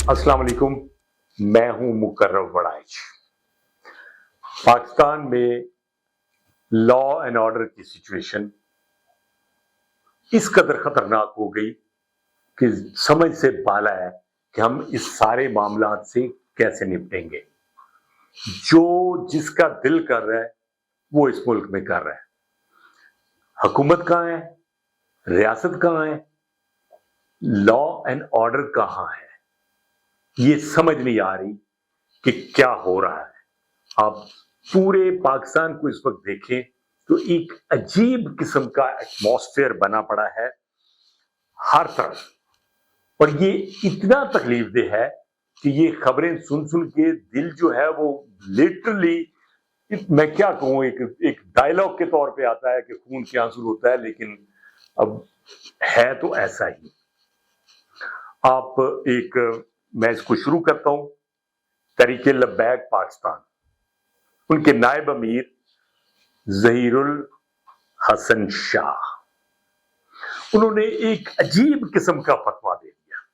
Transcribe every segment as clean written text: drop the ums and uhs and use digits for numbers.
अस्सलाम वालेकुम, मैं हूं मुकर्रम वड़ाइच। पाकिस्तान में लॉ एंड ऑर्डर की सिचुएशन इस कदर खतरनाक हो गई कि समझ से बाला है कि हम इस सारे मामलात से कैसे निपटेंगे। जो जिसका दिल कर रहा है वो इस मुल्क में कर रहा है। हुकूमत कहां है, रियासत कहां है, लॉ एंड ऑर्डर कहां है, ये समझ नहीं आ रही कि क्या हो रहा है। आप पूरे पाकिस्तान को इस वक्त देखें तो एक अजीब किस्म का एटमॉस्फेयर बना पड़ा है हर तरफ, और ये इतना तकलीफ दे है कि ये खबरें सुन सुन के दिल जो है वो लिटरली, मैं क्या कहूं, एक डायलॉग के तौर पे आता है कि खून के आंसू होता है, लेकिन अब है तो ऐसा ही। मैं इसको शुरू करता हूं। तहरीक लब्बैक पाकिस्तान, उनके नायब अमीर ज़हीरुल हसन शाह, उन्होंने एक अजीब किस्म का फतवा दे दिया।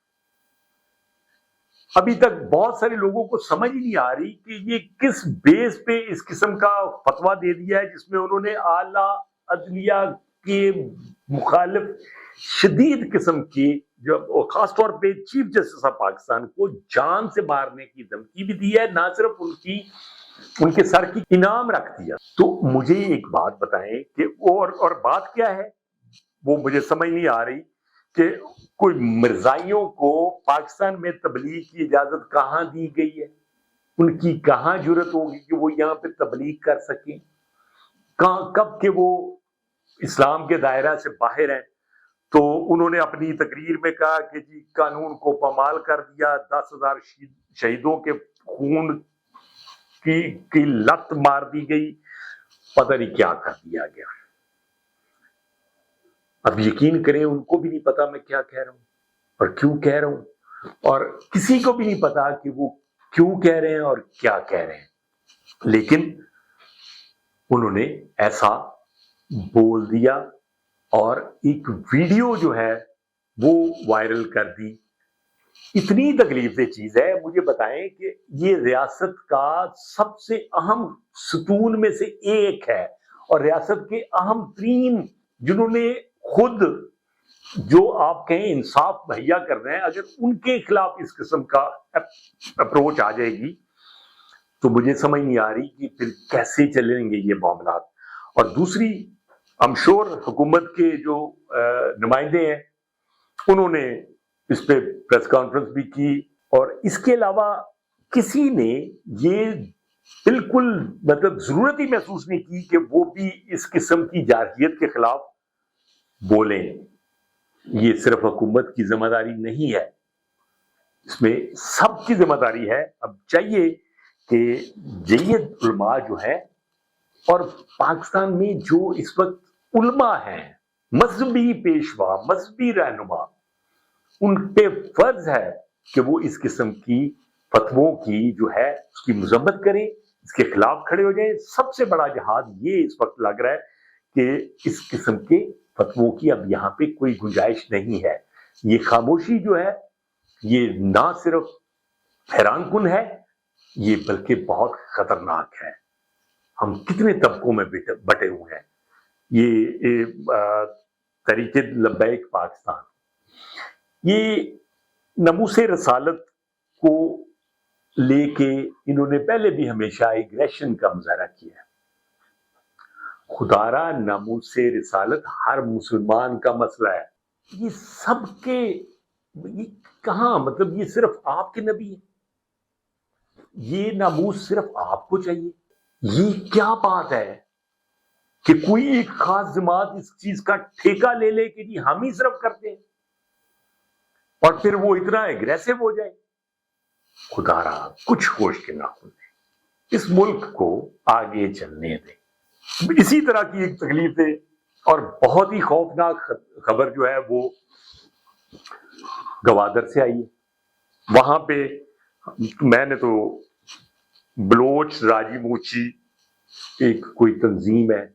अभी तक बहुत सारे लोगों को समझ ही नहीं आ रही कि ये किस बेस पे इस किस्म का फतवा दे दिया है, जिसमें उन्होंने आला अदलिया के मुखालिफ शदीद किस्म की, जो खासतौर पे चीफ जस्टिस ऑफ पाकिस्तान को जान से मारने की धमकी भी दी है, ना सिर्फ उनके सर की इनाम रख दिया। तो मुझे एक बात बताएं कि और बात क्या है, वो मुझे समझ नहीं आ रही कि कोई मिर्जाइयों को पाकिस्तान में तबलीग की इजाजत कहां दी गई है, उनकी कहां जुर्रत होगी कि वो यहां पे तबलीग कर सकें, कब के वो इस्लाम के दायरा से बाहर हैं। तो उन्होंने अपनी तकरीर में कहा कि जी कानून को पामाल कर दिया, 10,000 शहीदों के खून की लत मार दी गई, पता नहीं क्या कर दिया गया। अब यकीन करें, उनको भी नहीं पता मैं क्या कह रहा हूं और क्यों कह रहा हूं, और किसी को भी नहीं पता कि वो क्यों कह रहे हैं और क्या कह रहे हैं, लेकिन उन्होंने ऐसा बोल दिया और एक वीडियो जो है वो वायरल कर दी। इतनी तकलीफदेह चीज है। मुझे बताएं कि ये रियासत का सबसे अहम सुतून में से एक है, और रियासत के अहम तरीन जिन्होंने खुद, जो आप कहें इंसाफ मुहैया कर रहे हैं, अगर उनके खिलाफ इस किस्म का अप्रोच आ जाएगी तो मुझे समझ नहीं आ रही कि फिर कैसे चलेंगे ये मामलात। और दूसरी, I'm sure हुकूमत के जो नुमाइंदे हैं उन्होंने इस पे प्रेस कॉन्फ्रेंस भी की, और इसके अलावा किसी ने ये बिल्कुल मतलब जरूरत ही महसूस नहीं की कि वो भी इस किस्म की जारहियत के खिलाफ बोले। ये सिर्फ हुकूमत की जिम्मेदारी नहीं है, इसमें सबकी जिम्मेदारी है। अब चाहिए कि जय्यद उलमा जो है, और पाकिस्तान में जो इस वक्त उलमा हैं, मजहबी पेशवा, मजहबी रहनुमा, उन पे फर्ज है कि वो इस किस्म की फतवों की जो है उसकी मजम्मत करें, इसके खिलाफ खड़े हो जाएं। सबसे बड़ा जिहाद ये इस वक्त लग रहा है कि इस किस्म के फतवों की अब यहाँ पे कोई गुंजाइश नहीं है। ये खामोशी जो है ये ना सिर्फ हैरानकुन है, ये बल्कि बहुत खतरनाक है। हम कितने तबकों में बटे हुए हैं। ये तहरीक लब्बैक पाकिस्तान, ये नमूसे रसालत को लेके इन्होंने पहले भी हमेशा एग्रेशन का मुजाहरा किया है। खुदारा नमूसे रसालत हर मुसलमान का मसला है। ये सबके, ये कहां, मतलब ये सिर्फ आपके नबी है, ये नामूस सिर्फ आपको चाहिए? ये क्या बात है कि कोई एक खास जमात इस चीज का ठेका ले ले कि जी हम ही सिर्फ करते हैं, और फिर वो इतना एग्रेसिव हो जाए? खुदारा कुछ होश के नाखून दें, इस मुल्क को आगे चलने दें। इसी तरह की एक तकलीफ है और बहुत ही खौफनाक खबर जो है वो गवादर से आई है। वहां पे मैंने तो बलोच राजी मोची, एक कोई तंजीम है,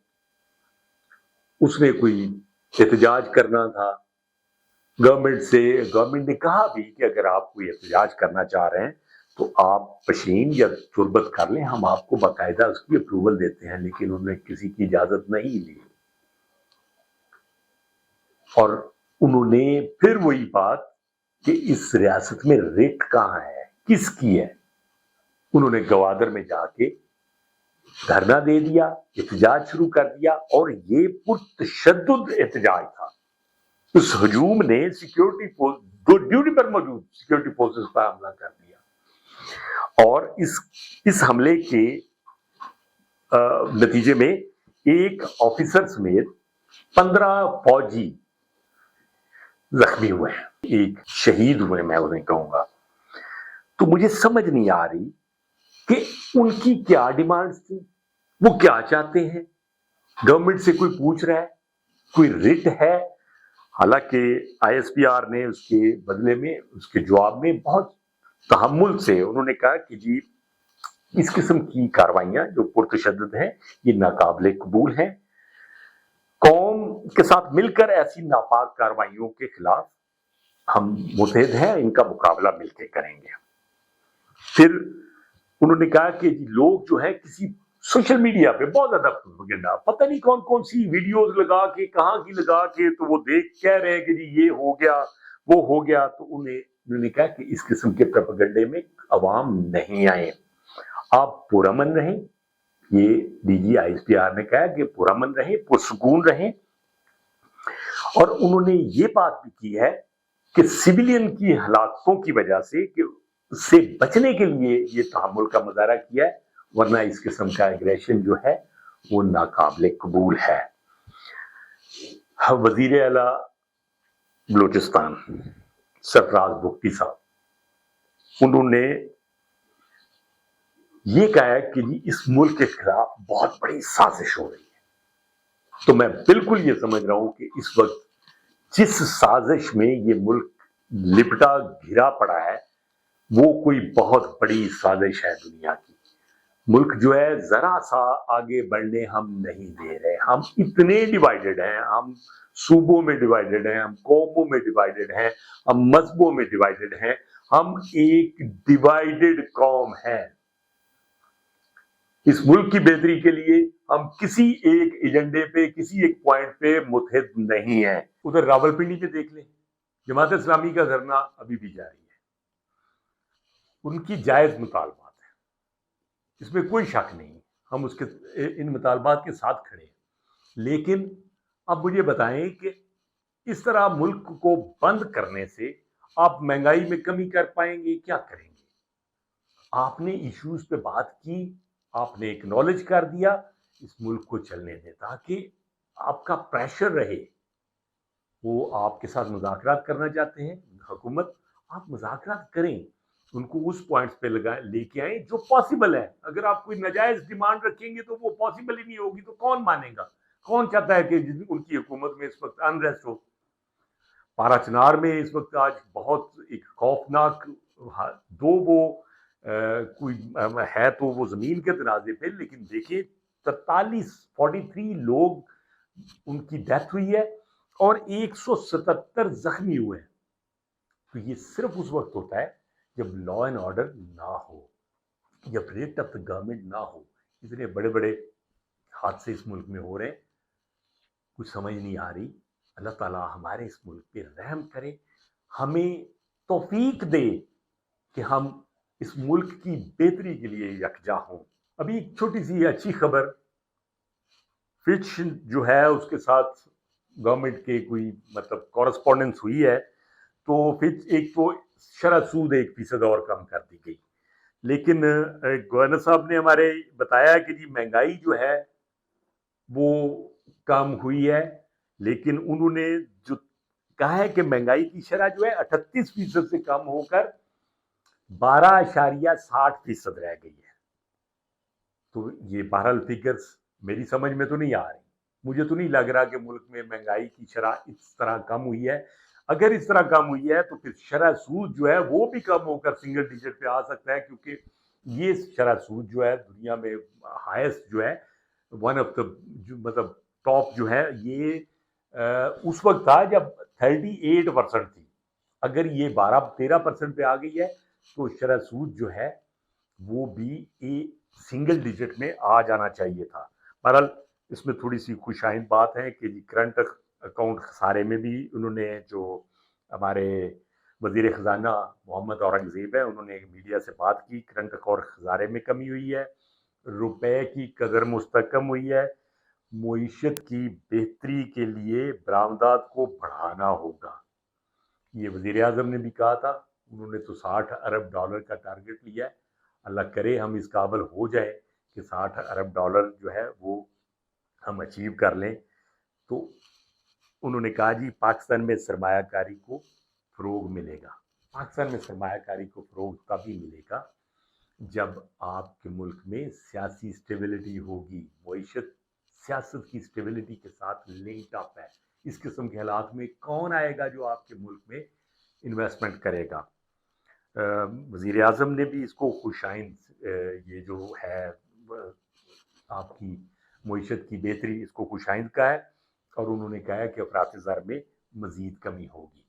उसने कोई एहतजाज करना था, गवर्नमेंट ने कहा भी कि अगर आप कोई एहतजाज करना चाह रहे हैं तो आप पशीन या तुरबत कर लें, हम आपको बाकायदा उसकी अप्रूवल देते हैं, लेकिन उन्होंने किसी की इजाजत नहीं ली। और उन्होंने फिर वही बात कि इस रियासत में रिट कहाँ है, किसकी है, उन्होंने गवादर में जाके धरना दे दिया, एहतजाज शुरू कर दिया, और ये पुरतशद्दुद एहतजाज था। उस हजूम ने ड्यूटी पर मौजूद सिक्योरिटी फोर्सेस पर हमला कर दिया, और इस हमले के नतीजे में एक ऑफिसर समेत 15 फौजी जख्मी हुए हैं, एक शहीद हुए, मैं उन्हें कहूंगा। तो मुझे समझ नहीं आ रही कि उनकी क्या डिमांड्स थी, वो क्या चाहते हैं। गवर्नमेंट से कोई पूछ रहा है, कोई रिट है। हालांकि आईएसपीआर ने उसके बदले में, उसके जवाब में बहुत तहम्मुल से उन्होंने कहा कि जी इस किस्म की कार्रवाइयां जो पुरतशद्दुद हैं ये नाकाबिले कबूल हैं, कौम के साथ मिलकर ऐसी नापाक कार्रवाइयों के खिलाफ हम मुतहद हैं, इनका मुकाबला मिलकर करेंगे। फिर उन्होंने कहा कि लोग जो है किसी सोशल मीडिया पे बहुत ज्यादा प्रोपेगेंडा, पता नहीं कौन कौन सी वीडियोस लगा के, कहाँ की लगा के, तो वो देख कह रहे हैं कि जी ये हो गया वो हो गया। तो उन्होंने कहा कि इस किस्म के प्रोपेगेंडे में अवाम नहीं आए, आप पुरअमन रहें। ये डीजी आईएसपीआर ने कहा कि पुरअमन रहें, पुरसुकून रहें। और उन्होंने ये बात भी की है कि सिविलियन की हलाकतों की वजह से कि उससे बचने के लिए ये तहम्मुल का मुजाहरा किया है, वरना इस किस्म का एग्रेशन जो है वो नाकाबिले कबूल है। वजीर आला बलूचिस्तान सरफराज बुख्ती साहब, उन्होंने ये कहा है कि जी इस मुल्क के खिलाफ बहुत बड़ी साजिश हो रही है। तो मैं बिल्कुल ये समझ रहा हूं कि इस वक्त जिस साजिश में ये मुल्क लिपटा घिरा पड़ा है वो कोई बहुत बड़ी साजिश है दुनिया की। मुल्क जो है जरा सा आगे बढ़ने हम नहीं दे रहे, हम इतने डिवाइडेड हैं, हम सूबों में डिवाइडेड हैं, हम कौमों में डिवाइडेड हैं, हम मजहबों में डिवाइडेड हैं, हम एक डिवाइडेड कौम है। इस मुल्क की बेहतरी के लिए हम किसी एक एजेंडे पे, किसी एक पॉइंट पे मुतहद नहीं है। उधर रावलपिंडी पे देख लें, जमात इस्लामी का धरना अभी भी जारी है, उनकी जायज मुतालबात है, इसमें कोई शक नहीं, हम उसके इन मुतालबात के साथ खड़े हैं। लेकिन अब मुझे बताएं कि इस तरह मुल्क को बंद करने से आप महंगाई में कमी कर पाएंगे, क्या करेंगे? आपने इश्यूज पे बात की, आपने एक्नॉलेज कर दिया, इस मुल्क को चलने दें ताकि आपका प्रेशर रहे। वो आपके साथ मुज़ाकरात करना चाहते हैं हुकूमत, आप मुज़ाकरात करें, उनको उस पॉइंट्स पे लगाएं, लेके आए जो पॉसिबल है। अगर आप कोई नाजायज डिमांड रखेंगे तो वो पॉसिबल ही नहीं होगी, तो कौन मानेगा? कौन चाहता है कि उनकी हुकूमत में इस वक्त अनरेस्ट हो? पारा चिनार में इस वक्त आज बहुत एक खौफनाक, दो वो कोई है तो वो जमीन के तनाजे पे, लेकिन देखिए 43 लोग उनकी डेथ हुई है और 177 जख्मी हुए हैं। तो ये सिर्फ उस वक्त होता है जब लॉ एंड ऑर्डर ना हो, जब रेट ऑफ द गवर्नमेंट ना हो। इतने बड़े बड़े हादसे इस मुल्क में हो रहे हैं, कुछ समझ नहीं आ रही। अल्लाह ताला हमारे इस मुल्क पे रहम करे, हमें तौफीक दे कि हम इस मुल्क की बेहतरी के लिए यकजा हों। अभी एक छोटी सी अच्छी खबर, फिच जो है उसके साथ गवर्नमेंट के कोई मतलब कॉरेस्पॉन्डेंस हुई है, तो फिच एक तो शरह सूद 1% और कम कर दी गई। लेकिन गवर्नर साहब ने हमारे बताया कि जी महंगाई जो है वो कम हुई है, लेकिन उन्होंने जो कहा है कि महंगाई की शरह जो है 38% से कम होकर 12.60% रह गई है। तो ये बहरहाल फिगर्स मेरी समझ में तो नहीं आ रही, मुझे तो नहीं लग रहा कि मुल्क में महंगाई की शरह इस तरह कम हुई है। अगर इस तरह कम हुई है तो फिर शरह सूद जो है वो भी कम होकर सिंगल डिजिट पे आ सकता है, क्योंकि ये शरह सूद जो है दुनिया में हाईएस्ट जो है, वन ऑफ द जो मतलब टॉप जो है, ये اس وقت تھا جب 38% تھی. اگر یہ 12-13% پہ آ گئی ہے تو شرح سود جو ہے وہ بھی سنگل ڈیجٹ میں آ جانا چاہیے تھا. بہرحال اس میں تھوڑی سی خوش آئند بات ہے کہ جی کرنٹ اکاؤنٹ خسارے میں بھی انہوں نے، جو ہمارے وزیر خزانہ محمد اورنگزیب ہے، انہوں نے میڈیا سے بات کی، کرنٹ اکاؤنٹ خسارے میں کمی ہوئی ہے، روپے کی قدر مستحکم ہوئی ہے، معیشت کی بہتری کے لیے برآمدات کو بڑھانا ہوگا. یہ وزیر اعظم نے بھی کہا تھا. انہوں نے تو $60 ارب کا ٹارگٹ لیا ہے. اللہ کرے ہم اس قابل ہو جائیں کہ $60 ارب جو ہے وہ ہم اچیو کر لیں. تو انہوں نے کہا جی پاکستان میں سرمایہ کاری کو فروغ ملے گا. پاکستان میں سرمایہ کاری کو فروغ تبھی ملے گا جب آپ کے ملک میں سیاسی اسٹیبلٹی ہوگی. معیشت سیاست کی اسٹیبلٹی کے ساتھ لنکڈ اپ ہے. اس قسم کے حالات میں کون آئے گا جو آپ کے ملک میں انویسٹمنٹ کرے گا؟ وزیر اعظم نے بھی اس کو خوش آئند، یہ جو ہے آپ کی معیشت کی بہتری، اس کو خوش آئند کہا ہے، اور انہوں نے کہا ہے کہ افراط زر میں مزید کمی ہوگی.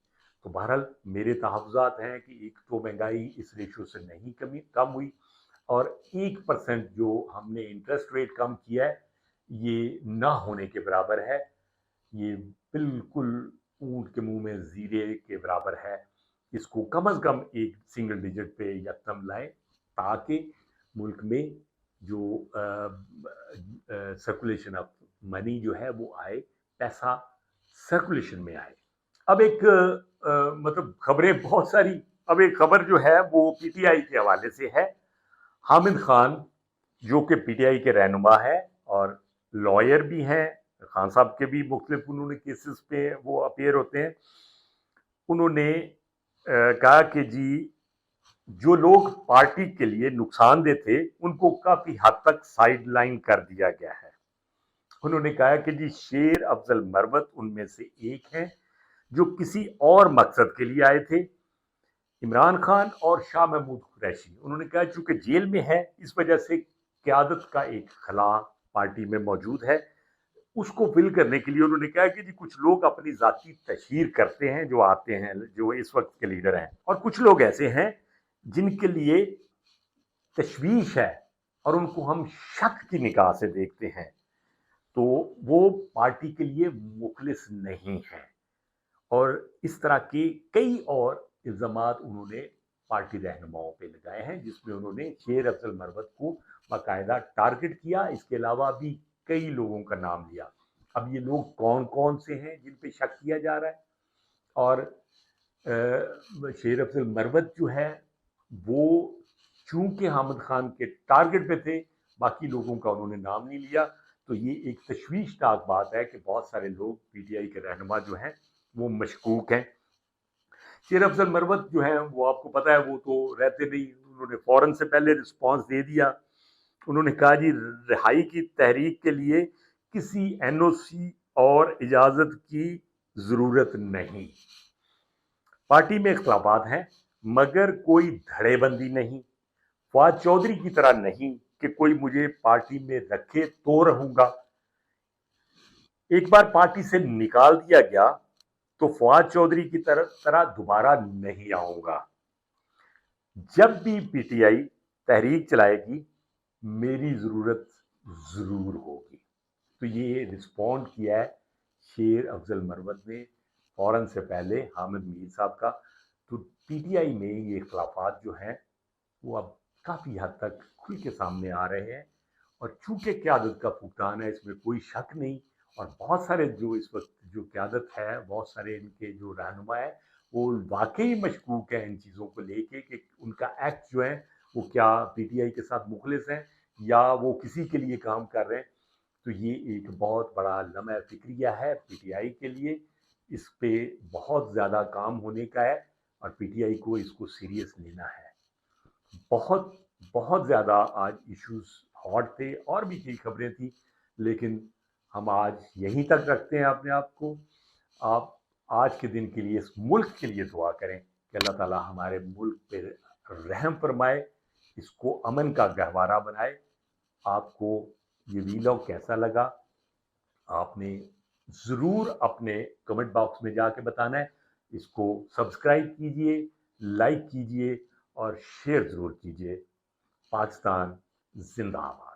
تو بہرحال میرے تحفظات ہیں کہ ایک تو مہنگائی اس ریشو سے نہیں کم ہوئی، اور 1% جو ہم نے انٹرسٹ ریٹ کم کیا ہے یہ نہ ہونے کے برابر ہے. یہ بالکل اونٹ کے منہ میں زیرے کے برابر ہے. اس کو کم از کم ایک سنگل ڈیجٹ پہ یکدم لائیں تاکہ ملک میں جو سرکولیشن آف منی جو ہے وہ آئے، پیسہ سرکولیشن میں آئے. اب ایک مطلب خبریں بہت ساری. اب ایک خبر جو ہے وہ پی ٹی آئی کے حوالے سے ہے. حامد خان جو کہ پی ٹی آئی کے رہنما ہے اور لائر بھی ہیں، خان صاحب کے بھی مختلف انہوں نے کیسز پہ وہ اپیئر ہوتے ہیں. انہوں نے کہا کہ جی جو لوگ پارٹی کے لیے نقصان دہ تھے ان کو کافی حد تک سائیڈ لائن کر دیا گیا ہے. انہوں نے کہا کہ جی شیر افضل مروت ان میں سے ایک ہیں جو کسی اور مقصد کے لیے آئے تھے. عمران خان اور شاہ محمود قریشی، انہوں نے کہا چونکہ جیل میں ہے اس وجہ سے قیادت کا ایک خلا پارٹی میں موجود ہے، اس کو فل کرنے کے لیے انہوں نے کہا کہ جی کچھ لوگ اپنی ذاتی تشہیر کرتے ہیں جو آتے ہیں، جو اس وقت کے لیڈر ہیں، اور کچھ لوگ ایسے ہیں جن کے لیے تشویش ہے اور ان کو ہم شک کی نگاہ سے دیکھتے ہیں، تو وہ پارٹی کے لیے مخلص نہیں ہیں. اور اس طرح کے کئی اور الزامات انہوں نے پارٹی رہنماؤں پہ لگائے ہیں، جس میں انہوں نے شیر افضل مروت کو باقاعدہ ٹارگٹ کیا. اس کے علاوہ بھی کئی لوگوں کا نام لیا. اب یہ لوگ کون کون سے ہیں جن پہ شک کیا جا رہا ہے؟ اور شیر افضل مروت جو ہے وہ چونکہ حامد خان کے ٹارگٹ پہ تھے، باقی لوگوں کا انہوں نے نام نہیں لیا. تو یہ ایک تشویشناک بات ہے کہ بہت سارے لوگ پی ٹی آئی کے رہنما جو ہیں وہ مشکوک ہیں. شیر افضل مروت جو ہیں وہ آپ کو پتا ہے وہ تو رہتے نہیں، انہوں نے فوراً سے پہلے رسپانس دے دیا. انہوں نے کہا جی رہائی کی تحریک کے لیے کسی این او سی اور اجازت کی ضرورت نہیں. پارٹی میں اختلافات ہیں مگر کوئی دھڑے بندی نہیں. فواد چودھری کی طرح نہیں کہ کوئی مجھے پارٹی میں رکھے تو رہوں گا. ایک بار پارٹی سے نکال دیا گیا تو فواد چودھری کی طرح دوبارہ نہیں آؤں گا. جب بھی پی ٹی آئی تحریک چلائے گی میری ضرورت ضرور ہوگی. تو یہ رسپونڈ کیا ہے شیر افضل مروت نے فوراً سے پہلے حامد میر صاحب کا. تو پی ٹی آئی میں یہ اختلافات جو ہیں وہ اب کافی حد تک کھل کے سامنے آ رہے ہیں، اور چونکہ قیادت کا فقدان ہے اس میں کوئی شک نہیں. اور بہت سارے جو اس وقت جو قیادت ہے، بہت سارے ان کے جو رہنما ہے وہ واقعی مشکوک ہیں ان چیزوں کو لے کے کہ ان کا ایکٹ جو ہے وہ کیا پی ٹی آئی کے ساتھ مخلص ہیں یا وہ کسی کے لیے کام کر رہے ہیں. تو یہ ایک بہت بڑا لمحہ فکریہ ہے پی ٹی آئی کے لیے. اس پہ بہت زیادہ کام ہونے کا ہے اور پی ٹی آئی کو اس کو سیریس لینا ہے. بہت بہت زیادہ آج ایشوز ہاٹ تھے اور بھی کئی خبریں تھیں، لیکن ہم آج یہیں تک رکھتے ہیں اپنے آپ کو. آپ آج کے دن کے لیے اس ملک کے لیے دعا کریں کہ اللہ تعالیٰ ہمارے ملک پہ رحم فرمائے، اس کو امن کا گہوارہ بنائے. آپ کو یہ ویلاگ کیسا لگا؟ آپ نے ضرور اپنے کمنٹ باکس میں جا کے بتانا ہے. اس کو سبسکرائب کیجئے، لائک کیجئے اور شیئر ضرور کیجئے. پاکستان زندہ باد.